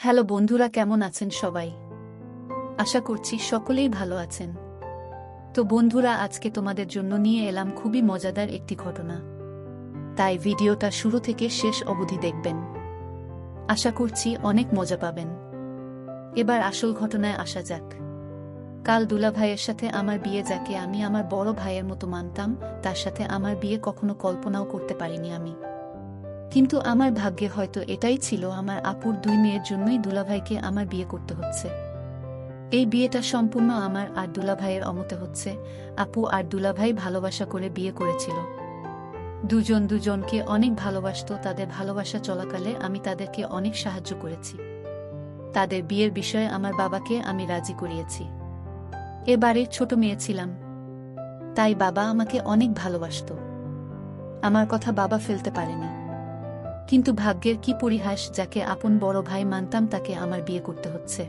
Hello বন্ধুরা, কেমন আছেন সবাই? আশা করছি সকলেই ভালো আছেন। তো বন্ধুরা, আজকে তোমাদের জন্য নিয়ে এলাম খুবই মজাদার একটি ঘটনা। তাই ভিডিওটা শুরু থেকে শেষ অবধি দেখবেন। আশা করছি অনেক মজা পাবেন। এবার আসল ঘটনায় আসা যাক। কাল দুলাভাইয়ের সাথে আমার বিয়ে, যাকে আমি আমার বড় ভাইয়ের মতো মানতাম, তার সাথে আমার বিয়ে কখনো কল্পনাও করতে পারিনি আমি। কিন্তু আমার ভাগ্যে হয়তো এটাই ছিল, আমার আপুর 2 মেয়ের জন্যই দুলাভাইকে আমার বিয়ে করতে হচ্ছে। এই বিয়েটা সম্পূর্ণ আমার আর দুলাভাইয়ের অমতে হচ্ছে। আপু আর দুলাভাই ভালোবাসা করে বিয়ে করেছিল। দুজন দুজনকে অনেক ভালোবাসতো। তাদের ভালোবাসা চলাকালে আমি তাদেরকে অনেক সাহায্য করেছি। তাদের বিয়ের বিষয়ে আমার বাবাকে আমি রাজি করিয়েছি। এবারে ছোট মেয়ে ছিলাম, তাই বাবা আমাকে অনেক ভালোবাসতো। আমার কথা বাবা ফেলতে পারেনি। কিন্তু ভাগ্যের কি পরিহাস, যাকে আপন বড় ভাই মানতাম তাকে আমার বিয়ে করতে হচ্ছে।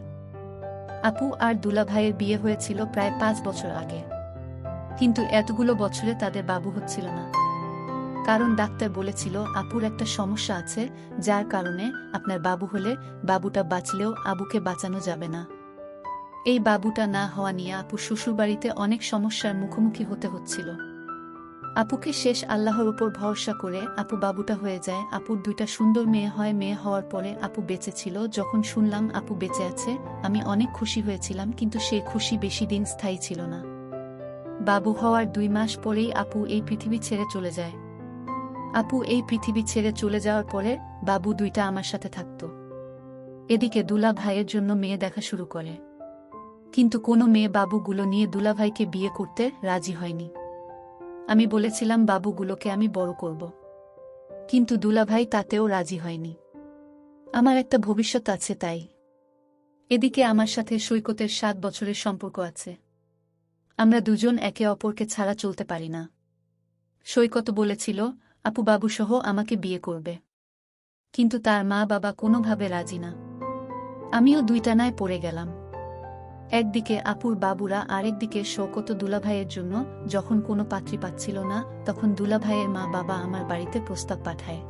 আপু আর দুলাভাইয়ের বিয়ে হয়েছিল প্রায় 5 বছর আগে। কিন্তু এতগুলো বছরে তাদের বাবু হচ্ছিল না। কারণ ডাক্তার বলেছিল আপুর একটা সমস্যা আছে, যার কারণে আপনার বাবু হলে বাবুটা বাঁচলেও আবুকে বাঁচানো যাবে না। এই বাবুটা না হওয়া নিয়ে আপু শ্বশুরবাড়িতে অনেক সমস্যার মুখোমুখি হতে হচ্ছিল। আপুকে শেষ আল্লাহর উপর ভরসা করে আপু বাবুটা হয়ে যায়। আপুর 2টা সুন্দর মেয়ে হয়। মেয়ে হওয়ার পরে আপু বেঁচে ছিল। যখন শুনলাম আপু বেঁচে আছে, আমি অনেক খুশি হয়েছিলাম, কিন্তু সেই খুশি বেশি দিন স্থায়ী ছিল না। বাবু হওয়ার 2 মাস পরেই আপু এই পৃথিবী ছেড়ে চলে যায়। আপু এই পৃথিবী ছেড়ে চলে যাওয়ার পরে বাবু 2টা আমার সাথে থাকত। এদিকে দুলা ভাইয়ের জন্য মেয়ে দেখা শুরু করে, কিন্তু কোনো মেয়ে বাবুগুলো নিয়ে দুলাভাইকে বিয়ে করতে রাজি হয়নি। আমি বলেছিলাম বাবুগুলোকে আমি বড় করব, কিন্তু দুলাভাই তাতেও রাজি হয়নি। আমার একটা ভবিষ্যৎ আছে তাই। এদিকে আমার সাথে সৈকতের 7 বছরের সম্পর্ক আছে। আমরা দুজন একে অপরকে ছাড়া চলতে পারি না। সৈকত বলেছিল আপু বাবুসহ আমাকে বিয়ে করবে, কিন্তু তার মা বাবা কোনোভাবে রাজি না। আমিও 2 টানায় পড়ে গেলাম। একদিকে আপুর বাবুরা, আরেকদিকে শৌকত দুলাভাইয়ের জন্য যখন কোনো পাত্রী পাচ্ছিল না, তখন দুলাভাইয়ের মা বাবা আমার বাড়িতে প্রস্তাব পাঠায়।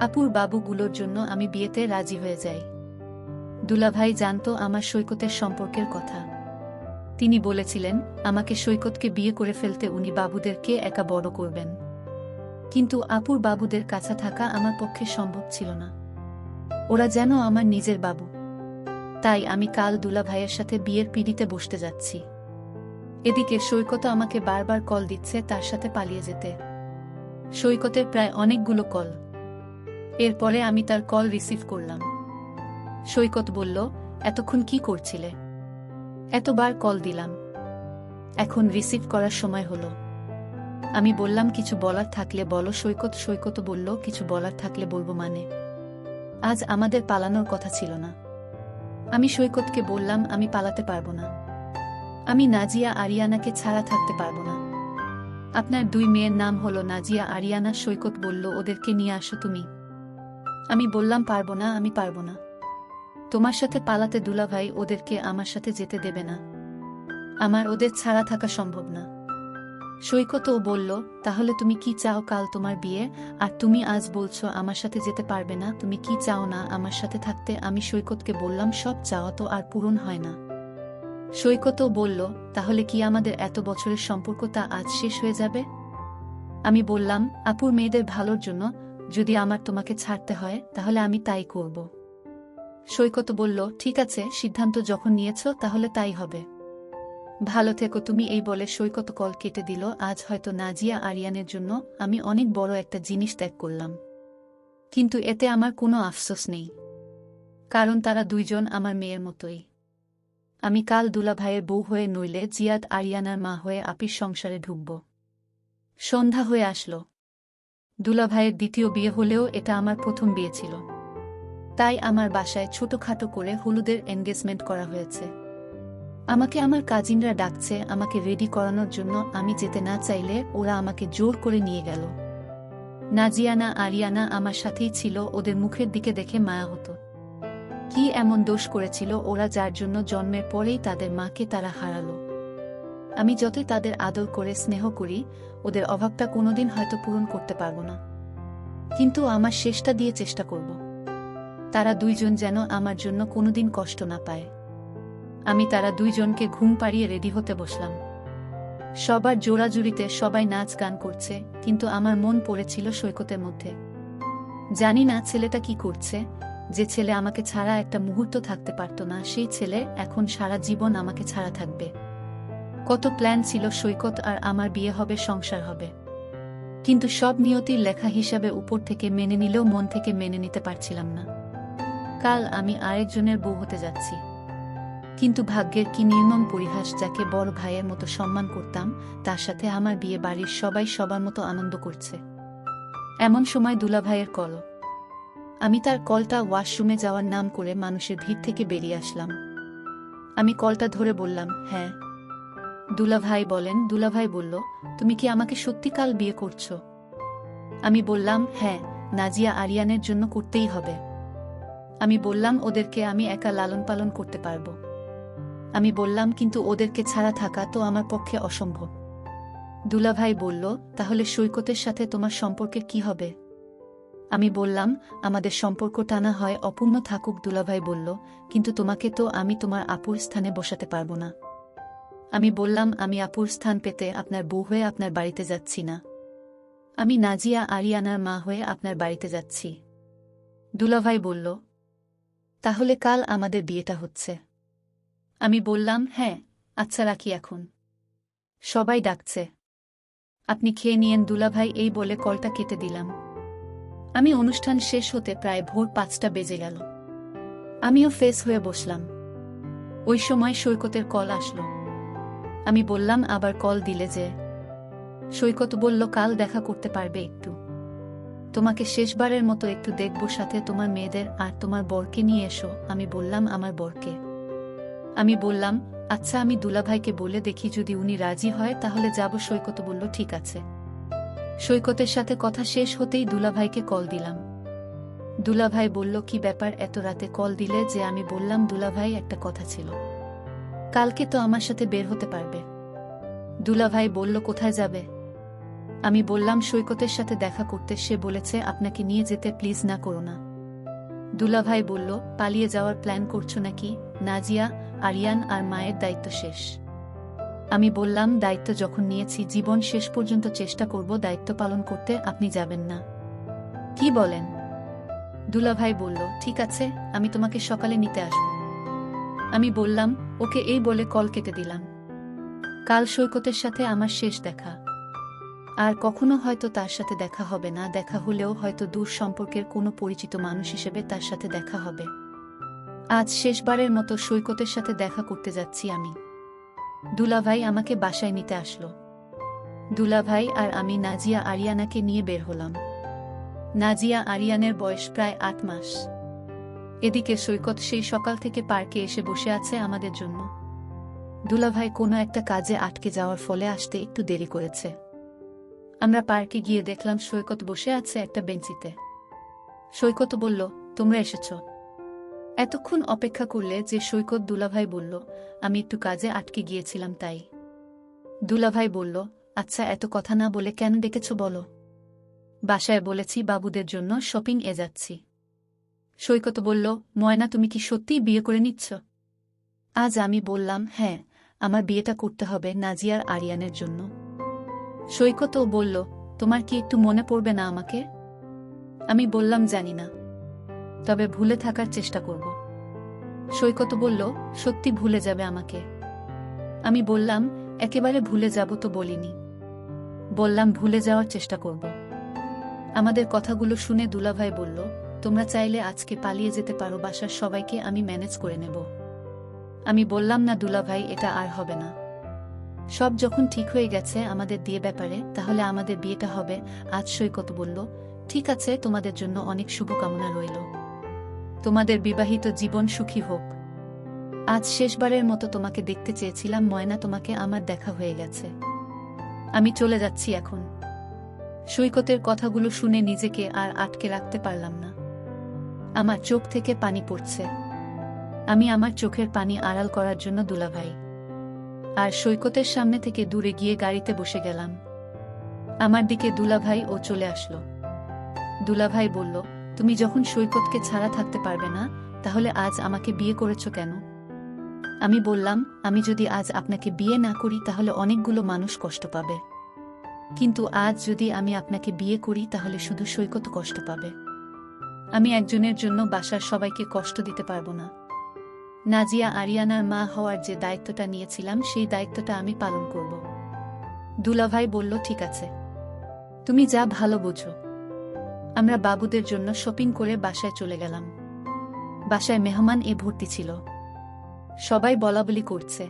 আপুর বাবুগুলোর জন্য আমি বিয়েতে রাজি হয়ে যাই। দুলাভাই জানতো আমার সৈকতের সম্পর্কের কথা। তিনি বলেছিলেন আমাকে সৈকতকে বিয়ে করে ফেলতে উনি বাবুদেরকে একা বড় করবেন। কিন্তু আপুর বাবুদের কাছে থাকা আমার পক্ষে সম্ভব ছিল না। ওরা যেন আমার নিজের বাবু। তাই আমি কাল দুলাভাইয়ের সাথে বিয়ের পিঁড়িতে বসতে যাচ্ছি। এদিকে সৈকত আমাকে বারবার কল দিচ্ছে তার সাথে পালিয়ে যেতে। সৈকতের প্রায় অনেকগুলো কল। এরপরে আমি তার কল রিসিভ করলাম। সৈকত বলল, এতক্ষণ কি করছিলে? এতবার কল দিলাম, এখন রিসিভ করার সময় হলো। আমি বললাম কিছু বলার থাকলে বলো সৈকত। সৈকত বলল, কিছু বলার থাকলে বলবো মানে? আজ আমাদের পালানোর কথা ছিল না। আমি সৈকতকে বললাম আমি পালাতে পারবো না। আমি নাজিয়া আরিয়ানাকে ছাড়া থাকতে পারবো না। আপনার 2 মেয়ের নাম হলো নাজিয়া আরিয়ানা। সৈকত বলল, ওদেরকে নিয়ে আসো তুমি। আমি বললাম পারবো না, আমি পারবো না। তোমার সাথে পালাতে দুলাভাই ওদেরকে আমার সাথে যেতে দেবে না। আমার ওদের ছাড়া থাকা সম্ভব না। সৈকতও বলল, তাহলে তুমি কি চাও? কাল তোমার বিয়ে, আর তুমি আজ বলছো আমার সাথে যেতে পারবে না। তুমি কি চাও না আমার সাথে থাকতে? আমি সৈকতকে বললাম, সব চাওয়া তো আর পূরণ হয় না। সৈকতও বলল, তাহলে কি আমাদের এত বছরের সম্পর্কটা আজ শেষ হয়ে যাবে? আমি বললাম, আপুর মেয়েদের ভালোর জন্য যদি আমার তোমাকে ছাড়তে হয় তাহলে আমি তাই করব। সৈকত বলল, ঠিক আছে, সিদ্ধান্ত যখন নিয়েছ তাহলে তাই হবে। ভালো থেকো তুমি। এই বলে সৈকত কল কেটে দিল। আজ হয়তো নাজিয়া আরিয়ানের জন্য আমি অনেক বড় একটা জিনিস ত্যাগ করলাম, কিন্তু এতে আমার কোনো আফসোস নেই, কারণ তারা 2জন আমার মেয়ের মতোই। আমি কাল দুলাভাইয়ের বউ হয়ে, নইলে জিয়াদ আরিয়ানার মা হয়ে আপির সংসারে ঢুকব। সন্ধ্যা হয়ে আসলো। দুলাভাইয়ের 2য় বিয়ে হলেও এটা আমার প্রথম বিয়ে ছিল। তাই আমার বাসায় ছোটখাটো করে হলুদের এনগেজমেন্ট করা হয়েছে। আমাকে আমার কাজিনরা ডাকছে আমাকে রেডি করানোর জন্য। আমি যেতে না চাইলে ওরা আমাকে জোর করে নিয়ে গেল। নাজিয়ানা আরিয়ানা আমার সাথেই ছিল। ওদের মুখের দিকে দেখে মায়া হতো। কি এমন দোষ করেছিল ওরা, যার জন্য জন্মের পরেই তাদের মাকে তারা হারালো? আমি যতই তাদের আদর করে স্নেহ করি, ওদের অভাবটা কোনোদিন হয়তো পূরণ করতে পারবো না, কিন্তু আমার শেষটা দিয়ে চেষ্টা করব। তারা দুইজন যেন আমার জন্য কোনোদিন কষ্ট না পায়। আমি তারা দুইজনকে ঘুম পাড়িয়ে রেডি হতে বসলাম। সবার জোড়াজুড়িতে সবাই নাচ গান করছে, কিন্তু আমার মন পড়েছিল সৈকতের মধ্যে। জানি না ছেলেটা কি করছে। যে ছেলে আমাকে ছাড়া একটা মুহূর্ত থাকতে পারত না, সেই ছেলে এখন সারা জীবন আমাকে ছাড়া থাকবে। কত প্ল্যান ছিল, সৈকত আর আমার বিয়ে হবে, সংসার হবে। কিন্তু সব নিয়তির লেখা হিসাবে উপর থেকে মেনে নিলেও মন থেকে মেনে নিতে পারছিলাম না। কাল আমি আরেকজনের বউ হতে যাচ্ছি। কিন্তু ভাগ্যের কি নির্মম পরিহাস, যাকে বড় ভাইয়ের মতো সম্মান করতাম তার সাথে আমার বিয়ে বাড়ির সবাই সবার মতো আনন্দ করছে। এমন সময় দুলাভাইয়ের কল। আমি তার কলটা ওয়াশরুমে যাওয়ার নাম করে মানুষের ভিড় থেকে বেরিয়ে আসলাম। আমি কলটা ধরে বললাম, হ্যাঁ। দুলাভাই বলেন, দুলাভাই বলল, তুমি কি আমাকে সত্যি কাল বিয়ে করছো? আমি বললাম, হ্যাঁ, নাজিয়া আরিয়ানের জন্য করতেই হবে। আমি বললাম, ওদেরকে আমি একা লালন পালন করতে পারবো। আমি বললাম, কিন্তু ওদেরকে ছাড়া থাকা তো আমার পক্ষে অসম্ভব। দুলাভাই বলল, তাহলে সৈকতের সাথে তোমার সম্পর্কের কি হবে? আমি বললাম, আমাদের সম্পর্কটা না হয় অপূর্ণ থাকুক। দুলাভাই বলল, কিন্তু তোমাকে তো আমি তোমার আপুর স্থানে বসাতে পারবো না। আমি বললাম, আমি আপুর স্থান পেতে আপনার বউ হয়ে আপনার বাড়িতে যাচ্ছি না। আমি নাজিয়া আরিয়ানার মা হয়ে আপনার বাড়িতে যাচ্ছি। দুলাভাই বলল, তাহলে কাল আমাদের বিয়েটা হচ্ছে? আমি বললাম, হ্যাঁ। আচ্ছা, রাখি এখন, সবাই ডাকছে। আপনি খেয়ে নিয়েন। দুলাভাই এই বলে কলটা কেটে দিলাম। আমি অনুষ্ঠান শেষ হতে প্রায় ভোর 5টা বেজে গেল। আমিও ফ্রেশ হয়ে বসলাম। ওই সময় সৈকতের কল আসলো। আমি বললাম, আবার কল দিলে যে? সৈকত বলল, কাল দেখা করতে পারবে একটু? তোমাকে শেষবারের মতো একটু দেখব, সাথে তোমার মেয়েদের আর তোমার বরকে নিয়ে এসো। আমি বললাম, আমার বরকে? আমি বললাম, আচ্ছা, আমি দুলাভাইকে বলে দেখি, যদি উনি রাজি হয় তাহলে যাব। সৈকত বলল, ঠিক আছে। সৈকতের সাথে কথা শেষ হতেই দুলাভাইকে কল দিলাম। দুলাভাই বলল, কি ব্যাপার, এত রাতে কল দিলে যে? আমি বললাম, দুলাভাই, একটা কথা ছিল। কালকে তো আমার সাথে বের হতে পারবে? দুলাভাই বলল, কোথায় যাবে? আমি বললাম, সৈকতের সাথে দেখা করতে। সে বলেছে আপনাকে নিয়ে যেতে, প্লিজ না করো না। দুলাভাই বলল, পালিয়ে যাওয়ার প্ল্যান করছো নাকি? নাজিয়া, আরিয়ান আর মায়ের দায়িত্ব শেষ। আমি বললাম, দায়িত্ব যখন নিয়েছি, জীবন শেষ পর্যন্ত চেষ্টা করব দায়িত্ব পালন করতে। আপনি যাবেন না? কি বলেন? দুলাভাই বলল, ঠিক আছে, আমি তোমাকে সকালে নিতে আসব। আমি বললাম, ওকে। এই বলে কল কেটে দিলাম। কাল সৈকতের সাথে আমার শেষ দেখা। আর কখনো হয়তো তার সাথে দেখা হবে না, দেখা হলেও হয়তো দূর সম্পর্কের কোনো পরিচিত মানুষ হিসেবে তার সাথে দেখা হবে। আজ শেষবারের মতো সৈকতের সাথে দেখা করতে যাচ্ছি আমি। দুলাভাই আমাকে বাসায় নিতে আসলো। দুলাভাই আর আমি নাজিয়া আরিয়ানাকে নিয়ে বের হলাম। নাজিয়া আরিয়ানের বয়স প্রায় 8 মাস। এদিকে সৈকত সেই সকাল থেকে পার্কে এসে বসে আছে আমাদের জন্য। দুলাভাই কোনো একটা কাজে আটকে যাওয়ার ফলে আসতে একটু দেরি করেছে। আমরা পার্কে গিয়ে দেখলাম সৈকত বসে আছে একটা বেঞ্চিতে। সৈকত বলল, তোমরা এসেছ? এতক্ষণ অপেক্ষা করলে যে? সৈকত। দুলাভাই বলল, আমি একটু কাজে আটকে গিয়েছিলাম তাই। দুলাভাই বলল, আচ্ছা, এত কথা না বলে কেন ডেকেছ বলো? বাসায় বলেছি বাবুদের জন্য শপিং এ যাচ্ছি। সৈকত বলল, ময়না, তুমি কি সত্যিই বিয়ে করে নিচ্ছ? আজ? আমি বললাম, হ্যাঁ, আমার বিয়েটা করতে হবে নাজিয়ার আরিয়ানের জন্য। সৈকতও বলল, তোমার কি একটু মনে পড়বে না আমাকে? আমি বললাম, জানি না, তবে ভুলে থাকার চেষ্টা করব। সৈকত বলল, সত্যি ভুলে যাবে আমাকে? আমি বললাম, একেবারে ভুলে যাব তো বলিনি, বললাম ভুলে যাওয়ার চেষ্টা করব। আমাদের কথাগুলো শুনে দুলাভাই বলল, তোমরা চাইলে আজকে পালিয়ে যেতে পারো, বাসার সবাইকে আমি ম্যানেজ করে নেব। আমি বললাম, না দুলাভাই, এটা আর হবে না। সব যখন ঠিক হয়ে গেছে আমাদের দিয়ে ব্যাপারে, তাহলে আমাদের বিয়েটা হবে আজ। সৈকত বলল, ঠিক আছে, তোমাদের জন্য অনেক শুভকামনা রইল। তোমাদের বিবাহিত জীবন সুখী হোক। আজ শেষবারের মতো তোমাকে দেখতে চেয়েছিলাম ময়না, তোমাকে আমার দেখা হয়ে গেছে। আমি চলে যাচ্ছি এখন। সৈকতের কথাগুলো শুনে নিজেকে আর আটকে রাখতে পারলাম না। আমার চোখ থেকে পানি পড়ছে। আমি আমার চোখের পানি আড়াল করার জন্য দুলাভাই আর সৈকতের সামনে থেকে দূরে গিয়ে গাড়িতে বসে গেলাম। আমার দিকে দুলাভাই ও চলে আসলো। দুলাভাই বলল, তুমি যখন সৈকতকে ছাড়া থাকতে পারবে না, তাহলে আজ আমাকে বিয়ে করেছ কেন? আমি বললাম, আমি যদি আজ আপনাকে বিয়ে না করি তাহলে অনেকগুলো মানুষ কষ্ট পাবে, কিন্তু আজ যদি আমি আপনাকে বিয়ে করি তাহলে শুধু সৈকত কষ্ট পাবে। আমি একজনের জন্য বাসার সবাইকে কষ্ট দিতে পারবো না। নাজিয়া আরিয়ানার মা হওয়ার যে দায়িত্বটা নিয়েছিলাম সেই দায়িত্বটা আমি পালন করব। দুলাভাই বলল, ঠিক আছে, তুমি যা ভালো বোঝো। আমরা বাবুদের জন্য শপিং করে বাসায় চলে গেলাম। বাসায় মেহমান ভর্তি ছিল। সবাই বলাবলি করছে।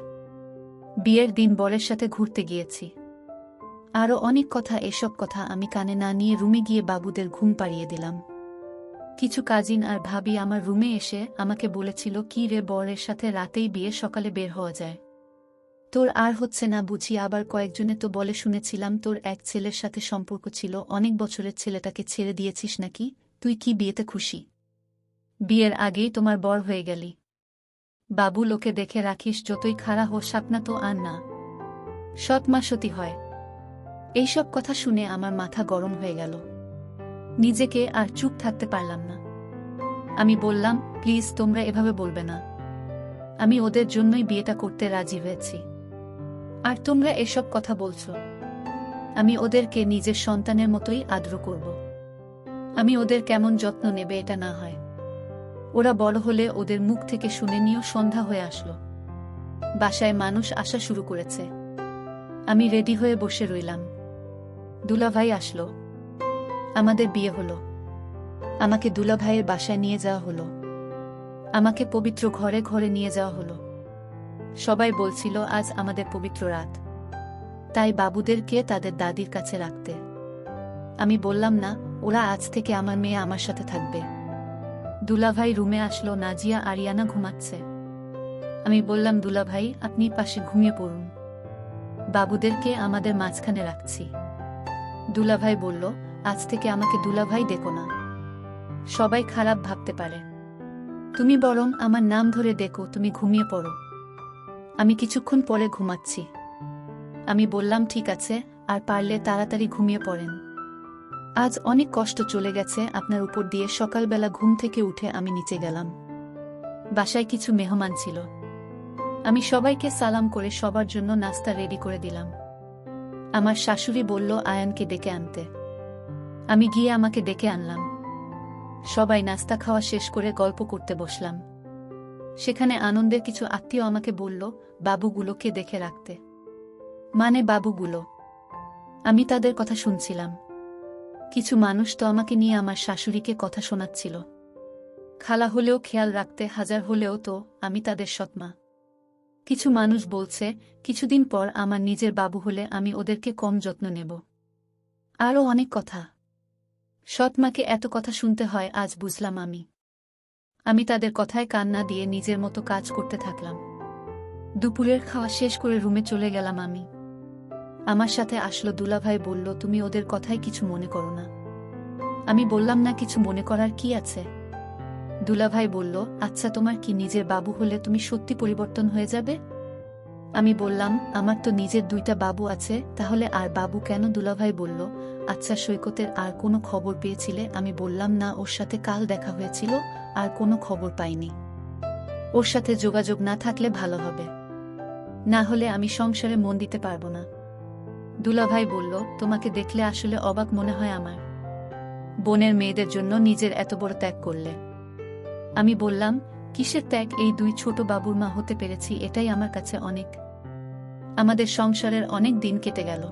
বিয়ের দিন বরের সাথে ঘুরতে গিয়েছি। আরও অনেক কথা। এসব কথা আমি কানে না নিয়ে রুমে গিয়ে বাবুদের ঘুম পাড়িয়ে দিলাম। কিছু কাজিন আর ভাবি আমার রুমে এসে আমাকে বলেছিল, কি রে, বরের সাথে রাতেই বিয়ে, সকালে বের হওয়া যায়, তোর আর হচ্ছে না বুঝি? আবার কয়েকজনে তো বলে শুনেছিলাম তোর এক ছেলের সাথে সম্পর্ক ছিল, অনেক বছরের ছেলেটাকে ছেড়ে দিয়েছিস নাকি? তুই কি বিয়েতে খুশি? বিয়ের আগেই তোমার বর হয়ে গেলি। বাবু লোকে দেখে রাখিস, যতই খাড়া হো সাপনা তো আর না, সৎ মা সতী হয়। এইসব কথা শুনে আমার মাথা গরম হয়ে গেল। নিজেকে আর চুপ থাকতে পারলাম না। আমি বললাম, প্লিজ তোমরা এভাবে বলবে না। আমি ওদের জন্যই বিয়েটা করতে রাজি হয়েছি, আর তোমরা এসব কথা বলছো। আমি ওদেরকে নিজের সন্তানের মতোই আদর করব। আমি ওদের কেমন যত্ন নেবে এটা না হয়। ওরা বড় হলে ওদের মুখ থেকে শুনে নিও। সন্ধ্যা হয়ে আসলো। বাসায় মানুষ আসা শুরু করেছে। আমি রেডি হয়ে বসে রইলাম। দুলাভাই আসলো। আমাদের বিয়ে হলো। আমাকে দুলাভাইয়ের বাসায় নিয়ে যাওয়া হলো। আমাকে পবিত্র ঘরে ঘরে নিয়ে যাওয়া হলো। সবাই বলছিল আজ আমাদের পবিত্র রাত, তাই বাবুদেরকে তাদের দাদির কাছে রাখতে। আমি বললাম না, ওরা আজ থেকে আমার মেয়ে আমার সাথে থাকবে। দুলাভাই রুমে আসলো। নাজিয়া আরিয়ানা ঘুমাচ্ছে। আমি বললাম, দুলাভাই আপনি পাশে ঘুমিয়ে পড়ুন, বাবুদেরকে আমাদের মাঝখানে রাখছি। দুলাভাই বলল, আজ থেকে আমাকে দুলাভাই ডেকো না, সবাই খারাপ ভাবতে পারে। তুমি বরং আমার নাম ধরে ডেকো, তুমি ঘুমিয়ে পড়ো। আমি কিছুক্ষণ পরে ঘুমাচ্ছি। আমি বললাম, ঠিক আছে, আর পারলে তাড়াতাড়ি ঘুমিয়ে পড়েন। আজ অনেক কষ্ট চলে গেছে আপনার উপর দিয়ে। সকালবেলা ঘুম থেকে উঠে আমি নিচে গেলাম। বাসায় কিছু মেহমান ছিল। আমি সবাইকে সালাম করে সবার জন্য নাস্তা রেডি করে দিলাম। আমার শাশুড়ি বলল আয়ানকে ডেকে আনতে। আমি গিয়ে আমাকে ডেকে আনলাম। সবাই নাস্তা খাওয়া শেষ করে গল্প করতে বসলাম। সেখানে আনন্দের কিছু আত্মীয় আমাকে বলল বাবুগুলোকে দেখে রাখতে। মানে বাবুগুলো? আমি তাদের কথা শুনছিলাম। কিছু মানুষ তো আমাকে নিয়ে আমার শাশুড়িকে কথা শোনাচ্ছিল। খালা হলেও খেয়াল রাখতে, হাজার হলেও তো আমি তাদের সৎমা। কিছু মানুষ বলছে কিছুদিন পর আমার নিজের বাবু হলে আমি ওদেরকে কম যত্ন নেব। আরও অনেক কথা। সৎমাকে এত কথা শুনতে হয় আজ বুঝলাম আমি তাদের কথায় কান না দিয়ে নিজের মতো কাজ করতে থাকলাম। দুপুরের খাওয়া শেষ করে রুমে চলে গেলাম। আমার সাথে আসলো দুলাভাই। বলল, তুমি ওদের কথায় কিছু মনে করো না। আমি বললাম, না, কিছু মনে করার কি আছে? দুলাভাই বলল, আচ্ছা, তোমার কি নিজের বাবু হলে তুমি সত্যি পরিবর্তন হয়ে যাবে? আমি বললাম, আমার তো নিজের 2টা বাবু আছে, তাহলে আর বাবু কেন? দুলাভাই বলল, আচ্ছা, সৈকতের আর কোনো খবর পেয়েছিলে? আমি বললাম, না, ওর সাথে কাল দেখা হয়েছিল, আর কোনো খবর পাইনি। ওর সাথে যোগাযোগ না থাকলে ভালো হবে, না হলে আমি সংসারে মন দিতে পারবো না। দুলাভাই বলল, তোমাকে দেখলে আসলে অবাক মনে হয় আমার বোনের মেয়েদের জন্য নিজের এত বড় ত্যাগ করলে। আমি বললাম, কিসের ত্যাগ? এই 2 ছোট বাবুর মা হতে পেরেছি, এটাই আমার কাছে অনেক। আমাদের সংসারের অনেক দিন কেটে গেল।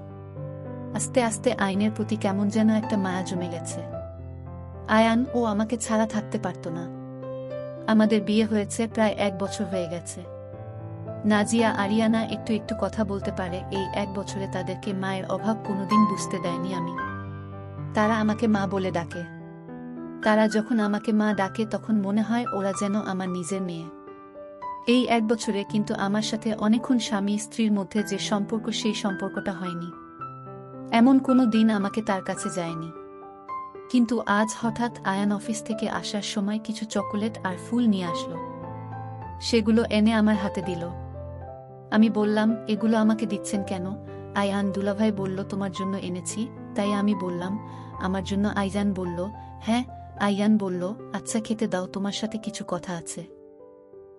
আস্তে আস্তে আইনের প্রতি কেমন যেন একটা মায়া জমে গেছে। আয়ান ও আমাকে ছাড়া থাকতে পারত না। আমাদের বিয়ে হয়েছে প্রায় 1 বছর হয়ে গেছে। নাজিয়া আরিয়ানা একটু একটু কথা বলতে পারে। এই 1 বছরে তাদেরকে মায়ের অভাব কোনোদিন বুঝতে দেয়নি আমি। তারা আমাকে মা বলে ডাকে। তারা যখন আমাকে মা ডাকে তখন মনে হয় ওরা যেন আমার নিজের মেয়ে। এই 1 বছরে কিন্তু আমার সাথে অনেকক্ষণ স্বামী স্ত্রীর মধ্যে যে সম্পর্ক, সেই সম্পর্কটা হয়নি। এমন কোনো দিন আমাকে তার কাছে যায়নি। কিন্তু আজ হঠাৎ আয়ান অফিস থেকে আসার সময় কিছু চকোলেট আর ফুল নিয়ে আসলো। সেগুলো এনে আমার হাতে দিল। আমি বললাম, এগুলো আমাকে দিচ্ছেন কেন? আয়ান, দুলাভাই বলল তোমার জন্য এনেছি। তাই আমি বললাম, আমার জন্য? আইজান বলল, হ্যাঁ, আয়ান বলল, আচ্ছা খেতে দাও, তোমার সাথে কিছু কথা আছে।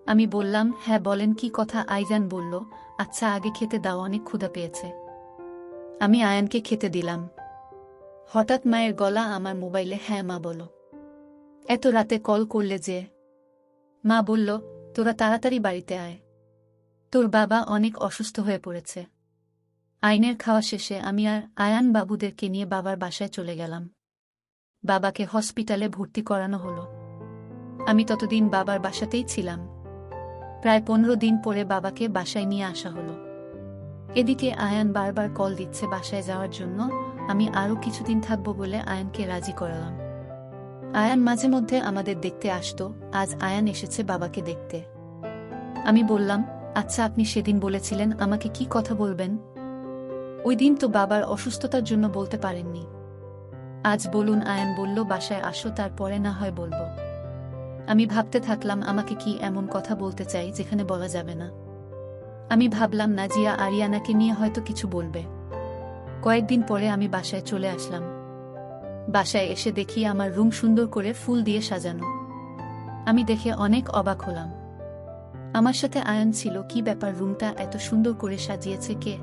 আমি বললাম, হ্যাঁ বলেন কি কথা। আয়ান বলল, আচ্ছা আগে খেতে দাও, অনেক ক্ষুধা পেয়েছে। আমি আয়ানকে খেতে দিলাম। হঠাৎ মায়ের গলা আমার মোবাইলে। হ্যাঁ মা বলো। এত রাতে কল করলে যে? মা বলল, তোরা তাড়াতাড়ি বাড়িতে আয়, তোর বাবা অনেক অসুস্থ হয়ে পড়েছে। আইনের খাওয়া শেষে আমি আর আয়ান বাবুদেরকে নিয়ে বাবার বাসায় চলে গেলাম। বাবাকে হসপিটালে ভর্তি করানো হলো। আমি ততদিন বাবার বাসাতেই ছিলাম। প্রায় 15 দিন পরে বাবাকে বাসায় নিয়ে আসা হলো। এদিকে আয়ান বারবার কল দিচ্ছে বাসায় যাওয়ার জন্য। আমি আরও কিছুদিন থাকবো বলে আয়ানকে রাজি করালাম। আয়ান মাঝে মধ্যে আমাদের দেখতে আসতো। আজ আয়ান এসেছে বাবাকে দেখতে। আমি বললাম, আচ্ছা আপনি সেদিন বলেছিলেন আমাকে কি কথা বলবেন? ওই দিন তো বাবার অসুস্থতার জন্য বলতে পারেননি। আজ বলুন। আয়ান বলল, বাসায় আসো, তারপরে না হয় বলবো। আমি ভাবতে থাকলাম আমাকে কি এমন কথা বলতে চাই যেখানে বলা যাবে না। আমি ভাবলাম নাজিয়া আরিয়ানাকে নিয়ে হয়তো কিছু বলবে। কয়েকদিন পরে আমি বাসায় চলে আসলাম। বাসায় এসে দেখি আমার রুম সুন্দর করে ফুল দিয়ে সাজানো। আমি দেখে অনেক অবাক হলাম। আমার সাথে আয়ান ছিল। কি ব্যাপার, রুমটা এত সুন্দর করে সাজিয়েছে কে?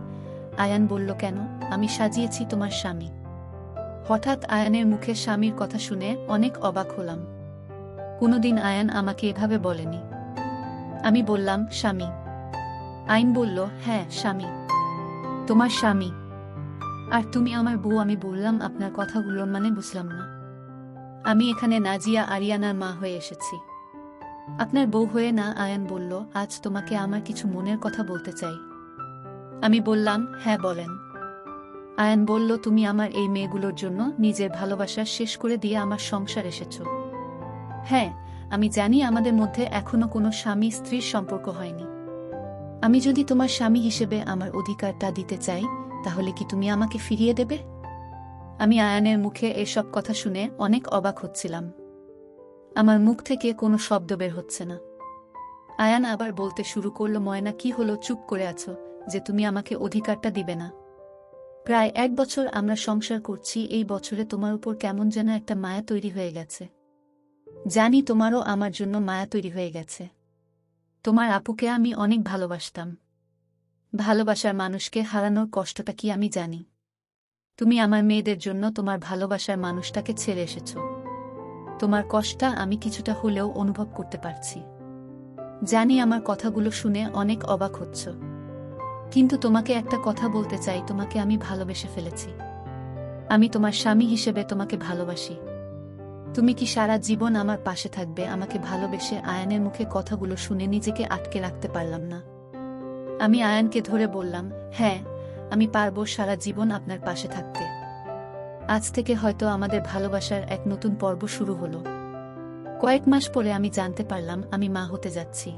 আয়ান বলল, কেন, আমি সাজিয়েছি, তোমার স্বামী। হঠাৎ আয়ানের মুখে স্বামীর কথা শুনে অনেক অবাক হলাম। কোনোদিন আয়ান আমাকে এভাবে বলেনি। আমি বললাম, স্বামী? আইন বলল, হ্যাঁ স্বামী, তোমার স্বামী। আর তুমি আমার বউ। আমি বললাম, আপনার কথাগুলোর মানে বুঝলাম না। আমি এখানে নাজিয়া আরিয়ানার মা হয়ে এসেছি, আপনার বউ হয়ে না। আয়ান বলল, আজ তোমাকে আমার কিছু মনের কথা বলতে চাই। আমি বললাম, হ্যাঁ বলেন। আয়ান বলল, তুমি আমার এই মেয়েগুলোর জন্য নিজের ভালোবাসা শেষ করে দিয়ে আমার সংসার এসেছ। হ্যাঁ, আমি জানি আমাদের মধ্যে এখনো কোনো স্বামী স্ত্রীর সম্পর্ক হয়নি। আমি যদি তোমার স্বামী হিসেবে আমার অধিকারটা দিতে চাই, তাহলে কি তুমি আমাকে ফিরিয়ে দেবে? আমি আয়ানের মুখে এসব কথা শুনে অনেক অবাক হচ্ছিলাম। আমার মুখ থেকে কোনো শব্দ বের হচ্ছে না। আয়ান আবার বলতে শুরু করল, ময়না কি হলো, চুপ করে আছো যে? তুমি আমাকে অধিকারটা দিবে না? প্রায় 1 বছর আমরা সংসার করছি, এই বছরে তোমার উপর কেমন যেন একটা মায়া তৈরি হয়ে গেছে। জানি তোমারও আমার জন্য মায়া তৈরি হয়ে গেছে। তোমার আপুকে আমি অনেক ভালোবাসতাম। ভালোবাসার মানুষকে হারানোর কষ্টটা কি আমি জানি। তুমি আমার মেয়েদের জন্য তোমার ভালোবাসার মানুষটাকে ছেড়ে এসেছ। তোমার কষ্টটা আমি কিছুটা হলেও অনুভব করতে পারছি। জানি আমার কথাগুলো শুনে অনেক অবাক হচ্ছ, কিন্তু তোমাকে একটা কথা বলতে চাই, তোমাকে আমি ভালোবেসে ফেলেছি। আমি তোমার স্বামী হিসেবে তোমাকে ভালোবাসি। তুমি কি সারা জীবন আমার পাশে থাকবে আমাকে ভালোবেসে? আয়ানের মুখে কথাগুলো শুনে নিজেকে আটকে রাখতে পারলাম না। আমি আয়ানকে ধরে বললাম, হ্যাঁ আমি পারবো সারা জীবন আপনার পাশে থাকতে। আজ থেকে হয়তো আমাদের ভালোবাসার এক নতুন পর্ব শুরু হলো। কয়েক মাস পরে আমি জানতে পারলাম আমি মা হতে যাচ্ছি।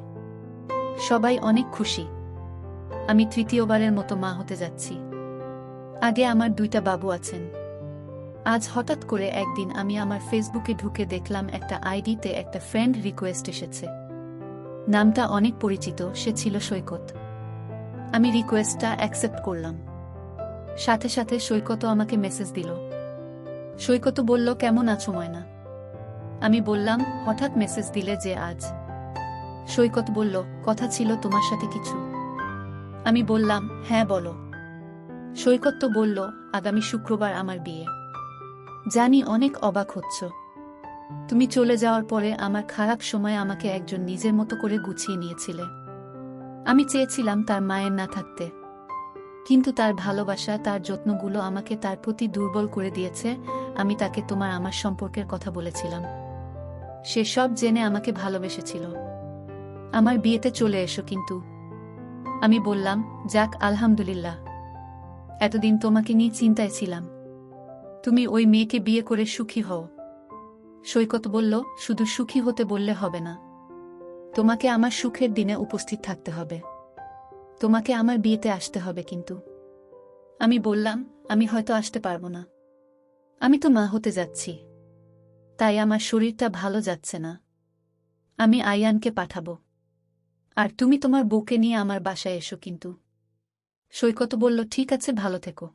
সবাই অনেক খুশি। আমি তৃতীয়বারের মতো মা হতে যাচ্ছি। আগে আমার 2টা বাবু আছেন। আজ হঠাৎ করে একদিন আমি আমার ফেসবুকে ঢুকে দেখলাম একটা আইডিতে একটা ফ্রেন্ড রিকোয়েস্ট এসেছে। নামটা অনেক পরিচিত, সে ছিল সৈকত। আমি রিকোয়েস্টটা অ্যাকসেপ্ট করলাম। সাথে সাথে সৈকতও আমাকে মেসেজ দিল। সৈকত বলল, কেমন আছো ময়না? আমি বললাম, হঠাৎ মেসেজ দিলে যে আজ? সৈকত বলল, কথা ছিল তোমার সাথে কিছু। আমি বললাম, হ্যাঁ বলো। সৈকত তো বলল, আগামী শুক্রবার আমার বিয়ে। জানি অনেক অবাক হচ্ছ। তুমি চলে যাওয়ার পরে আমার খারাপ সময় আমাকে একজন নিজের মতো করে গুছিয়ে নিয়েছিলে। আমি চেয়েছিলাম তার মায়ের না থাকতে, কিন্তু তার ভালোবাসা, তার যত্নগুলো আমাকে তার প্রতি দুর্বল করে দিয়েছে। আমি তাকে তোমার আমার সম্পর্কের কথা বলেছিলাম। সে সব জেনে আমাকে ভালোবেসেছিল। আমার বিয়েতে চলে এসো। কিন্তু আমি বললাম, যাক আলহামদুলিল্লাহ, এতদিন তোমাকে নিয়ে চিন্তায় ছিলাম। তুমি ওই মেয়েকে বিয়ে করে সুখী হও। সৈকত বলল, শুধু সুখী হতে বললে হবে না, তোমাকে আমার সুখের দিনে উপস্থিত থাকতে হবে। তোমাকে আমার বিয়েতে আসতে হবে। কিন্তু আমি বললাম, আমি হয়তো আসতে পারবো না। আমি তো মা হতে যাচ্ছি, তাই আমার শরীরটা ভালো যাচ্ছে না। আমি আয়ানকে পাঠাবো, আর তুমি তোমার বউকে নিয়ে আমার বাসায় এসো। কিন্তু সৈকত বলল, ঠিক আছে, ভালো থেকো।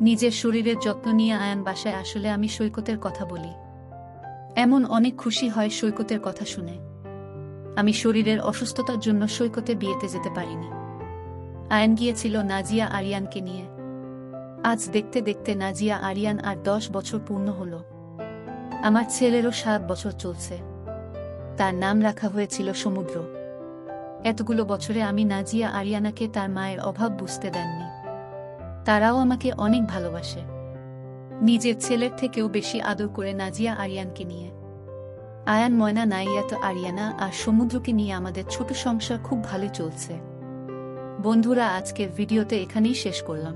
নিজের শরীরের যত্ন নিয়ে আয়ান বাসায় আসলে আমি সৈকতের কথা বলি। এমন অনেক খুশি হয় সৈকতের কথা শুনে। আমি শরীরের অসুস্থতার জন্য সৈকতে বিয়েতে যেতে পারিনি। আয়ান গিয়েছিল নাজিয়া আরিয়ানকে নিয়ে। আজ দেখতে দেখতে নাজিয়া আরিয়ান আর 10 বছর পূর্ণ হল। আমার ছেলেরও 7 বছর চলছে। তার নাম রাখা হয়েছিল সমুদ্র। এতগুলো বছরে আমি নাজিয়া আরিয়ানাকে তার মায়ের অভাব বুঝতে দেননি। তারাও আমাকে অনেক ভালোবাসে। নিজের ছেলের থেকেও বেশি আদর করে নাজিয়া আরিয়ানকে নিয়ে। আয়ান, ময়না, নাইয়াত, আরিয়ানা আর সমুদ্রকে নিয়ে আমাদের ছোট সংসার খুব ভালো চলছে। বন্ধুরা, আজকের ভিডিওতে এখানেই শেষ করলাম।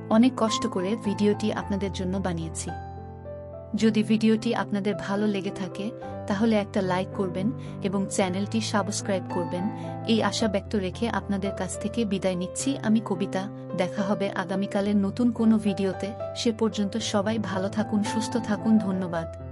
অনেক কষ্ট করে ভিডিওটি আপনাদের জন্য বানিয়েছি। যদি ভিডিওটি আপনাদের ভালো লেগে থাকে তাহলে একটা লাইক করবেন এবং চ্যানেলটি সাবস্ক্রাইব করবেন, এই আশা ব্যক্ত রেখে আপনাদের কাছ থেকে বিদায় নিচ্ছি। আমি কবিতা। দেখা হবে আগামীকালের নতুন কোনো ভিডিওতে। সে পর্যন্ত সবাই ভালো থাকুন, সুস্থ থাকুন। ধন্যবাদ।